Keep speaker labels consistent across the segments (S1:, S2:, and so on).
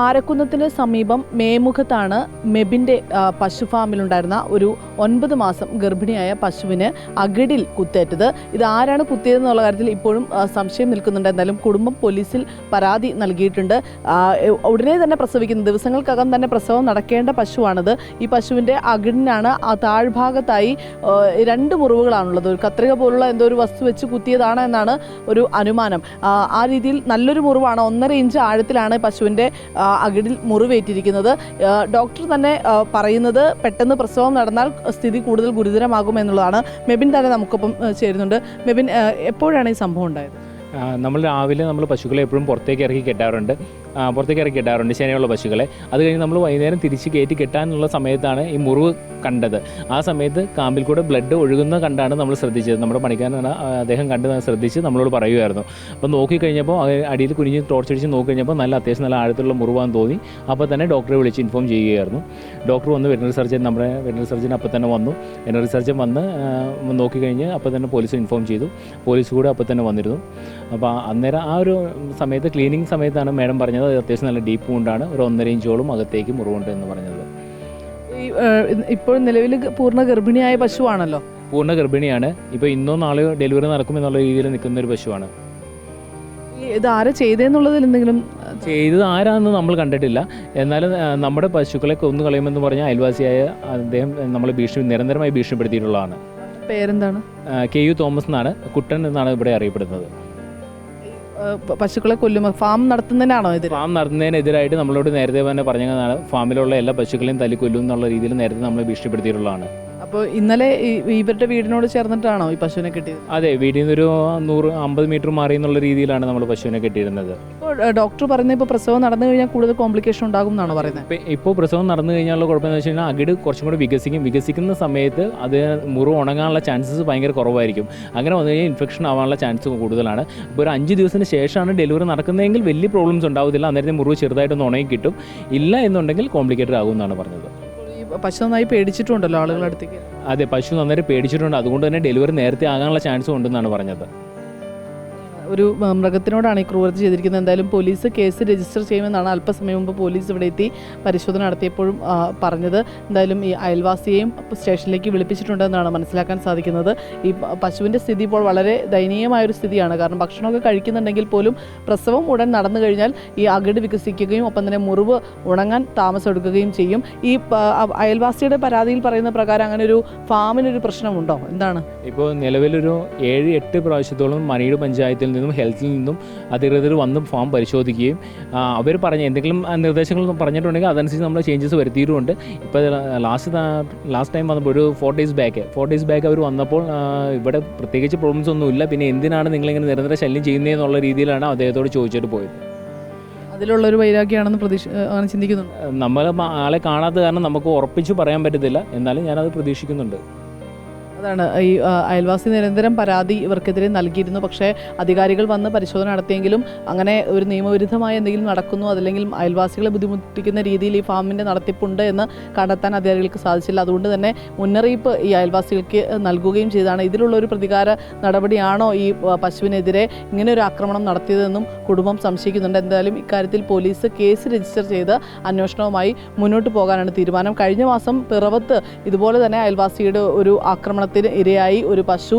S1: ആരക്കുന്നത്തിന് സമീപം മേമുഖത്താണ് മെബിൻ്റെ പശു ഫാമിലുണ്ടായിരുന്ന ഒരു 9 മാസം ഗർഭിണിയായ പശുവിന് അകിടിൽ കുത്തേറ്റത്. ഇത് ആരാണ് കുത്തിയതെന്നുള്ള കാര്യത്തിൽ ഇപ്പോഴും സംശയം നിൽക്കുന്നുണ്ട്. എന്തായാലും കുടുംബം പോലീസിൽ പരാതി നൽകിയിട്ടുണ്ട്. ഉടനെ തന്നെ പ്രസവിക്കുന്ന ദിവസങ്ങൾക്കകം തന്നെ പ്രസവം നടക്കേണ്ട പശുവാണിത്. ഈ പശുവിൻ്റെ അകിടിനാണ് ആ താഴ്ഭാഗത്തായി 2 മുറിവുകളാണുള്ളത്. ഒരു കത്രിക പോലുള്ള എന്തോ ഒരു വസ്തു വെച്ച് കുത്തിയതാണ് എന്നാണ് ഒരു അനുമാനം. ആ രീതിയിൽ നല്ലൊരു മുറിവാണ്. 1.5 ഇഞ്ച് ആഴത്തിലാണ് പശുവിൻ്റെ അകിടിൽ മുറിവേറ്റിരിക്കുന്നത്. ഡോക്ടർ തന്നെ പറയുന്നത് പെട്ടെന്ന് പ്രസവം നടന്നാൽ സ്ഥിതി കൂടുതൽ ഗുരുതരമാകുമെന്നുള്ളതാണ്. മെബിൻ തന്നെ നമുക്കൊപ്പം ചേരുന്നുണ്ട്. മെബിൻ, എപ്പോഴാണ് ഈ സംഭവം ഉണ്ടായത്?
S2: നമ്മൾ രാവിലെ പശുക്കളെ എപ്പോഴും പുറത്തേക്ക് ഇറക്കി കെട്ടാറുണ്ട് ശനിയുള്ള പശുക്കളെ. അത് കഴിഞ്ഞ് നമ്മൾ വൈകുന്നേരം തിരിച്ച് കയറ്റി കെട്ടാനുള്ള സമയത്താണ് ഈ മുറിവ് കണ്ടത്. ആ സമയത്ത് കാമ്പിൽ കൂടെ ബ്ലഡ് ഒഴുകുന്ന കണ്ടാണ് നമ്മൾ ശ്രദ്ധിച്ചത്. നമ്മുടെ പണിക്കാരനാണ്, അദ്ദേഹം കണ്ട് ശ്രദ്ധിച്ച് നമ്മളോട് പറയുമായിരുന്നു. അപ്പോൾ നോക്കിക്കഴിഞ്ഞപ്പോൾ അടിയിൽ കുനിഞ്ഞ് ടോർച്ചടിച്ച് നോക്കിക്കഴിഞ്ഞപ്പോൾ അത്യാവശ്യം നല്ല ആഴത്തുള്ള മുറിവാന്ന് തോന്നി. അപ്പോൾ തന്നെ ഡോക്ടറെ വിളിച്ച് ഇൻഫോം ചെയ്യുകയായിരുന്നു. ഡോക്ടർ വന്ന് നമ്മുടെ വെറ്ററിനറി സർജൻ അപ്പോൾ തന്നെ വന്നു. വെറ്ററിനറി സർജൻ വന്ന് നോക്കിക്കഴിഞ്ഞ് അപ്പോൾ തന്നെ പോലീസ് ഇൻഫോം ചെയ്തു. പോലീസ് കൂടെ അപ്പോൾ തന്നെ വന്നിരുന്നു. അപ്പോൾ അന്നേരം ആ ഒരു സമയത്ത് ക്ലീനിങ് സമയത്താണ് മാഡം പറഞ്ഞത് അത്യാവശ്യം നല്ല ഡീപ്പ് വുണ്ടാണ്, ഒരു 1.5 ഇഞ്ചോളം അകത്തേക്ക് മുറിവുണ്ട് എന്ന് പറഞ്ഞത്.
S1: ഇപ്പോൾ നിലവിൽ പൂർണ്ണ ഗർഭിണിയായ പശുവാണല്ലോ?
S2: പൂർണ്ണ ഗർഭിണിയാണ്. ഇപ്പോൾ ഇന്നോ നാളെയോ ഡെലിവറി നടക്കുമെന്നുള്ള രീതിയിൽ നിൽക്കുന്ന ഒരു പശുവാണ്.
S1: ഇത് ആരാ ചെയ്തതെന്നുള്ളതിൽ എന്തെങ്കിലും?
S2: ചെയ്തത് ആരാണെന്ന് നമ്മൾ കണ്ടിട്ടില്ല. എന്നാലും നമ്മുടെ പശുക്കളെ കൊന്നു കളയുമെന്ന് പറഞ്ഞ അയൽവാസിയായ അദ്ദേഹം നമ്മളെ നിരന്തരമായി ഭീഷണിപ്പെടുത്തിയിട്ടുള്ളതാണ്.
S1: പേരെന്താണ്?
S2: KU തോമസ് എന്നാണ്, കുട്ടൻ എന്നാണ് ഇവിടെ അറിയപ്പെടുന്നത്.
S1: പശുക്കളെ കൊല്ലുമ്പോൾ ഫാം നടത്തുന്നതിനാണോ എതിർ?
S2: ഫാം നടത്തുന്നതിനെതിരായിട്ട് നമ്മളോട് നേരത്തെ തന്നെ പറഞ്ഞതാണ് ഫാമിലുള്ള എല്ലാ പശുക്കളെയും തല്ലിക്കൊല്ലും എന്നുള്ള രീതിയിൽ നേരത്തെ നമ്മളെ ഭീഷണിപ്പെടുത്തിയിട്ടുള്ളതാണ്.
S1: അപ്പോൾ ഇന്നലെ ഇവരുടെ വീടിനോട് ചേർന്നിട്ടാണോ ഈ പശുവിനെ കെട്ടിയത്?
S2: അതെ, വീട്ടിൽ നിന്നൊരു 150 മീറ്റർ മാറി എന്നുള്ള രീതിയിലാണ് നമ്മൾ പശുവിനെ കെട്ടിയിരുന്നത്.
S1: ഇപ്പോൾ ഡോക്ടർ പറയുന്നത് ഇപ്പോൾ പ്രസവം നടന്നു കഴിഞ്ഞാൽ കൂടുതൽ കോംപ്ലിക്കേഷൻ ഉണ്ടാകും എന്നാണ് പറയുന്നത്.
S2: ഇപ്പോൾ പ്രസവം നടന്നു കഴിഞ്ഞാലുള്ള കുഴപ്പമെന്ന് വെച്ച് കഴിഞ്ഞാൽ അകിട് കുറച്ചും കൂടി വികസിക്കുന്ന സമയത്ത് അത് മുറിവ് ഉണങ്ങാനുള്ള ചാൻസസ് ഭയങ്കര കുറവായിരിക്കും. അങ്ങനെ വന്നു കഴിഞ്ഞാൽ ഇൻഫെക്ഷൻ ആവാനുള്ള ചാൻസ് കൂടുതലാണ്. ഇപ്പോൾ ഒരു 5 ദിവസത്തിന് ശേഷമാണ് ഡെലിവറി നടക്കുന്നതെങ്കിൽ വലിയ പ്രോബ്ലംസ് ഉണ്ടാവത്തില്ല. അന്നേരത്തെ മുറിവ് ചെറുതായിട്ടൊന്ന് ഉണങ്ങി കിട്ടും. ഇല്ല എന്നുണ്ടെങ്കിൽ കോംപ്ലിക്കേറ്റഡ് ആകും എന്നാണ് പറഞ്ഞത്.
S1: പശു നന്നായി പേടിച്ചിട്ടുണ്ടല്ലോ ആളുകളുടെ അടുത്തേക്ക്?
S2: അതെ, പശു നന്നായി പേടിച്ചിട്ടുണ്ട്. അതുകൊണ്ട് തന്നെ ഡെലിവറി നേരത്തെ ആകാനുള്ള ചാൻസും ഉണ്ടെന്നാണ് പറഞ്ഞത്.
S1: ഒരു മൃഗത്തിനോടാണ് ഈ ക്രൂരത ചെയ്തിരിക്കുന്നത്. എന്തായാലും പോലീസ് കേസ് രജിസ്റ്റർ ചെയ്യുമെന്നാണ് അല്പസമയം മുമ്പ് പോലീസ് ഇവിടെ എത്തി പരിശോധന നടത്തിയപ്പോഴും പറഞ്ഞത്. എന്തായാലും ഈ അയൽവാസിയെയും സ്റ്റേഷനിലേക്ക് വിളിപ്പിച്ചിട്ടുണ്ടെന്നാണ് മനസ്സിലാക്കാൻ സാധിക്കുന്നത്. ഈ പശുവിൻ്റെ സ്ഥിതി ഇപ്പോൾ വളരെ ദയനീയമായൊരു സ്ഥിതിയാണ്. കാരണം ഭക്ഷണമൊക്കെ കഴിക്കുന്നുണ്ടെങ്കിൽ പോലും പ്രസവം ഉടൻ നടന്നു കഴിഞ്ഞാൽ ഈ അകിട് വികസിക്കുകയും ഒപ്പം തന്നെ മുറിവ് ഉണങ്ങാൻ താമസം എടുക്കുകയും ചെയ്യും. ഈ അയൽവാസിയുടെ പരാതിയിൽ പറയുന്ന പ്രകാരം അങ്ങനെ ഒരു ഫാമിനൊരു പ്രശ്നമുണ്ടോ? എന്താണ്? ഇപ്പോൾ
S2: നിലവിലൊരു 7-8 പ്രാവശ്യത്തോളം മണിയൂർ പഞ്ചായത്തിൽ നിന്നും ഹെൽത്തിൽ നിന്നും അധികൃതർ വന്ന് ഫാം പരിശോധിക്കുകയും അവർ പറഞ്ഞ എന്തെങ്കിലും നിർദ്ദേശങ്ങൾ പറഞ്ഞിട്ടുണ്ടെങ്കിൽ അതനുസരിച്ച് നമ്മൾ ചേഞ്ചസ് വരുത്തിയിട്ടുമുണ്ട്. ഇപ്പോൾ ലാസ്റ്റ് ടൈം വന്നപ്പോൾ ഒരു 4 ഡേയ്സ് ബാക്ക് അവർ വന്നപ്പോൾ ഇവിടെ പ്രത്യേകിച്ച് പ്രോബ്ലംസ് ഒന്നുമില്ല, പിന്നെ എന്തിനാണ് നിങ്ങളിങ്ങനെ നിരന്തര ശല്യം ചെയ്യുന്നതെന്നുള്ള രീതിയിലാണ് അദ്ദേഹത്തോട് ചോദിച്ചിട്ട് പോയത്.
S1: അതിലുള്ളൊരു വൈരാഗ്യമാണെന്ന് അങ്ങനെ ചിന്തിക്കുന്നുണ്ട്.
S2: നമ്മൾ ആളെ കാണാത്ത കാരണം നമുക്ക് ഉറപ്പിച്ച് പറയാൻ പറ്റത്തില്ല, എന്നാലും ഞാനത് പ്രതീക്ഷിക്കുന്നുണ്ട്.
S1: അതാണ് ഈ അയൽവാസി നിരന്തരം പരാതി ഇവർക്കെതിരെ നൽകിയിരുന്നു. പക്ഷേ അധികാരികൾ വന്ന് പരിശോധന നടത്തിയെങ്കിലും അങ്ങനെ ഒരു നിയമവിരുദ്ധമായ എന്തെങ്കിലും നടക്കുന്നു, അതല്ലെങ്കിൽ അയൽവാസികളെ ബുദ്ധിമുട്ടിക്കുന്ന രീതിയിൽ ഈ ഫാമിൻ്റെ നടത്തിപ്പുണ്ട് എന്ന് കണ്ടെത്താൻ അധികാരികൾക്ക് സാധിച്ചില്ല. അതുകൊണ്ട് തന്നെ മുന്നറിയിപ്പ് ഈ അയൽവാസികൾക്ക് നൽകുകയും ചെയ്താണ്. ഇതിലുള്ള ഒരു പ്രതികാര നടപടിയാണോ ഈ പശുവിനെതിരെ ഇങ്ങനെ ഒരു ആക്രമണം നടത്തിയതെന്നും കുടുംബം സംശയിക്കുന്നുണ്ട്. എന്തായാലും ഇക്കാര്യത്തിൽ പോലീസ് കേസ് രജിസ്റ്റർ ചെയ്ത് അന്വേഷണവുമായി മുന്നോട്ട് പോകാനാണ് തീരുമാനം. കഴിഞ്ഞ മാസം പിറവത്ത് ഇതുപോലെ തന്നെ അയൽവാസിയുടെ ഒരു ആക്രമണത്തിന് ഇരയായി ഒരു പശു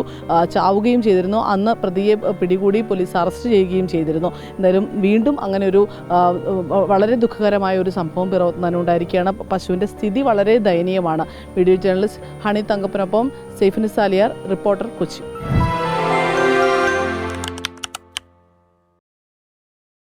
S1: ചാവുകയും ചെയ്തിരുന്നു. അന്ന് പ്രതിയെ പിടികൂടി പോലീസ് അറസ്റ്റ് ചെയ്യുകയും ചെയ്തിരുന്നു. എന്തായാലും വീണ്ടും അങ്ങനെ ഒരു വളരെ ദുഃഖകരമായ ഒരു സംഭവം പിറവത്ത് ഉണ്ടായിരിക്കുകയാണ്. പശുവിൻ്റെ സ്ഥിതി വളരെ ദയനീയമാണ്. വീഡിയോ ജേർണലിസ്റ്റ് ഹണി തങ്കപ്പനൊപ്പം സൈഫുനിസാലിയാർ, റിപ്പോർട്ടർ, കൊച്ചി.